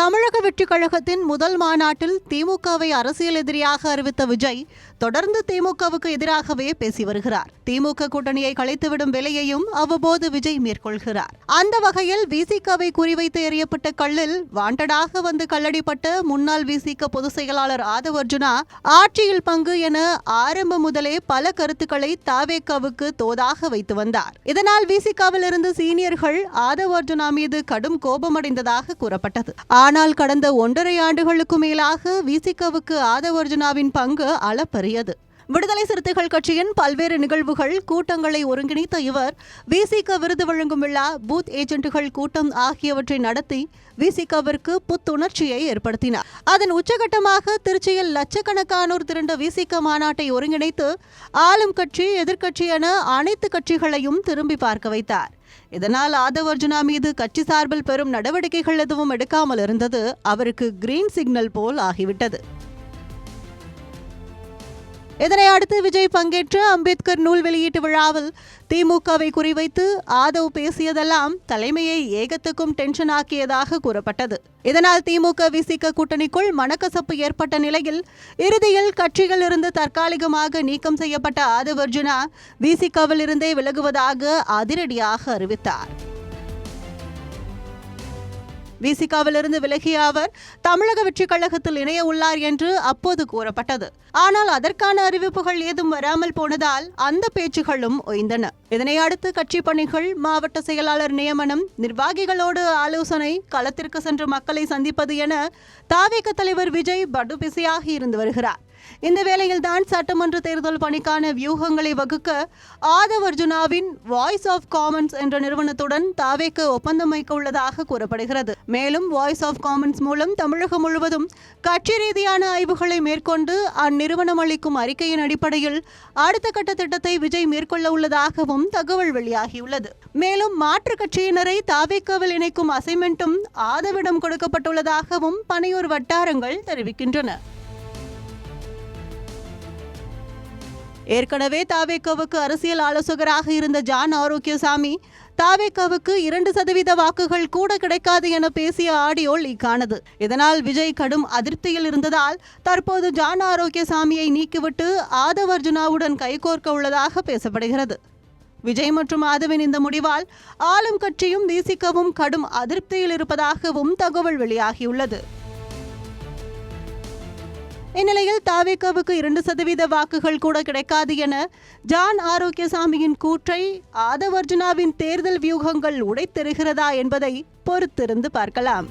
தமிழக வெற்றிக் கழகத்தின் முதல் மாநாட்டில் திமுகவை அரசியல் எதிரியாக அறிவித்த விஜய் தொடர்ந்து திமுகவுக்கு எதிராகவே பேசி வருகிறார். திமுக கூட்டணியை கலைத்துவிடும் வேலையையும் அவ்வப்போது விஜய் மேற்கொள்கிறார். அந்த வகையில் விசிகவை குறிவைத்து எறியப்பட்ட கல்லில் வாண்டடாக வந்து கல்லடிப்பட்ட முன்னாள் விசிக பொதுச் செயலாளர் ஆதவ் அர்ஜுனா ஆட்சியில் பங்கு என ஆரம்பம் முதலே பல கருத்துக்களை தவேகாவுக்கு தோதாக வைத்து வந்தார். இதனால் விசிகவில் இருந்து சீனியர்கள் ஆதவ் அர்ஜுனா மீது கடும் கோபமடைந்ததாக கூறப்பட்டது. ஆனால் கடந்த 1.5 ஆண்டுகளுக்கு மேலாக விசிகவுக்கு ஆதவ் அர்ஜுனாவின் பங்கு அளப்பரியது. விடுதலை சிறுத்தைகள் கட்சியின் பல்வேறு நிகழ்வுகள், கூட்டங்களை ஒருங்கிணைத்த இவர் விசிக விருது வழங்கும் விழா, பூத் ஏஜென்ட்டுகள் கூட்டம் ஆகியவற்றை நடத்தி விசிகவிற்கு புத்துணர்ச்சியை ஏற்படுத்தினார். அதன் உச்சகட்டமாக திருச்சியில் லட்சக்கணக்கானோர் திரண்ட விசிக மாநாட்டை ஒருங்கிணைத்து ஆளும் கட்சி, எதிர்க்கட்சி என அனைத்து கட்சிகளையும் திரும்பி பார்க்க வைத்தார். இதனால் ஆதவ் அர்ஜுனா மீது கட்சி சார்பில் பெரும் நடவடிக்கைகள் எதுவும் எடுக்காமல் இருந்தது அவருக்கு கிரீன் சிக்னல் போல் ஆகிவிட்டது. இதனை அடுத்து விஜய் பங்கேற்ற அம்பேத்கர் நூல் வெளியீட்டு விழாவில் திமுகவை குறிவைத்து ஆதவ் பேசியதெல்லாம் தலைமையை ஏகத்துக்கும் டென்ஷன் ஆக்கியதாக கூறப்பட்டது. இதனால் திமுக விசிக கூட்டணிக்குள் மனக்கசப்பு ஏற்பட்ட நிலையில் இறுதியில் கட்சியில் இருந்து தற்காலிகமாக நீக்கம் செய்யப்பட்ட ஆதவ் அர்ஜுனா விசிகவில் இருந்தே விலகுவதாக அதிரடியாக அறிவித்தார். விசிகவிலிருந்து விலகிய அவர் தமிழக வெற்றிக் கழகத்தில் இணைய உள்ளார் என்று அப்போது கூறப்பட்டது. ஆனால் அதற்கான அறிவிப்புகள் ஏதும் வராமல் போனதால் அந்த பேச்சுகளும் ஓய்ந்தன. இதனை அடுத்து கட்சி பணிகள், மாவட்ட செயலாளர் நியமனம், நிர்வாகிகளோடு ஆலோசனை, களத்திற்கு சென்று மக்களை சந்திப்பது என தவேக தலைவர் விஜய் படு பிஸியாகி இருந்து வருகிறார். இந்த வேளையில்தான் சட்டமன்ற தேர்தல் பணிக்கான வியூகங்களை வகுக்க ஆதவ் அர்ஜுனாவின் வாய்ஸ் ஆஃப் காமன்ஸ் என்ற நிறுவனத்துடன் தவேக ஒப்பந்தம் வைக்க உள்ளதாக கூறப்படுகிறது. மேலும் வாய்ஸ் ஆஃப் காமன்ஸ் மூலம் தமிழகம் முழுவதும் கட்சி ரீதியான ஆய்வுகளை மேற்கொண்டு அந்நிறுவனம் அளிக்கும் அறிக்கையின் அடிப்படையில் அடுத்த கட்ட திட்டத்தை விஜய் மேற்கொள்ள உள்ளதாகவும் தகவல் வெளியாகியுள்ளது. மேலும் மாற்றுக் கட்சியினரை தவேகவில் இணைக்கும் அசைன்மெண்ட்டும் ஆதவிடம் கொடுக்கப்பட்டுள்ளதாகவும் பனையூர் வட்டாரங்கள் தெரிவிக்கின்றன. ஏற்கனவே தவேகாவுக்கு அரசியல் ஆலோசகராக இருந்த ஜான் ஆரோக்கியசாமி தவேகாவுக்கு 2% வாக்குகள் கூட கிடைக்காது என பேசிய ஆடியோ லீக் ஆனது. இதனால் விஜய் கடும் அதிருப்தியில் இருந்ததால் தற்போது ஜான் ஆரோக்கியசாமியை நீக்கிவிட்டு ஆதவ் அர்ஜுனாவுடன் கைகோர்க்க உள்ளதாக பேசப்படுகிறது. விஜய் மற்றும் ஆதவின் இந்த முடிவால் ஆளும் கட்சியும் விசிகவும் கடும் அதிருப்தியில் இருப்பதாகவும் தகவல் வெளியாகியுள்ளது. இந்நிலையில் தவேகாவுக்கு 2% வாக்குகள் கூட கிடைக்காது என ஜான் ஆரோக்கியசாமியின் கூற்றை ஆதவ் அர்ஜுனாவின் தேர்தல் வியூகங்கள் உடைத்தெறுகிறதா என்பதை பொறுத்திருந்து பார்க்கலாம்.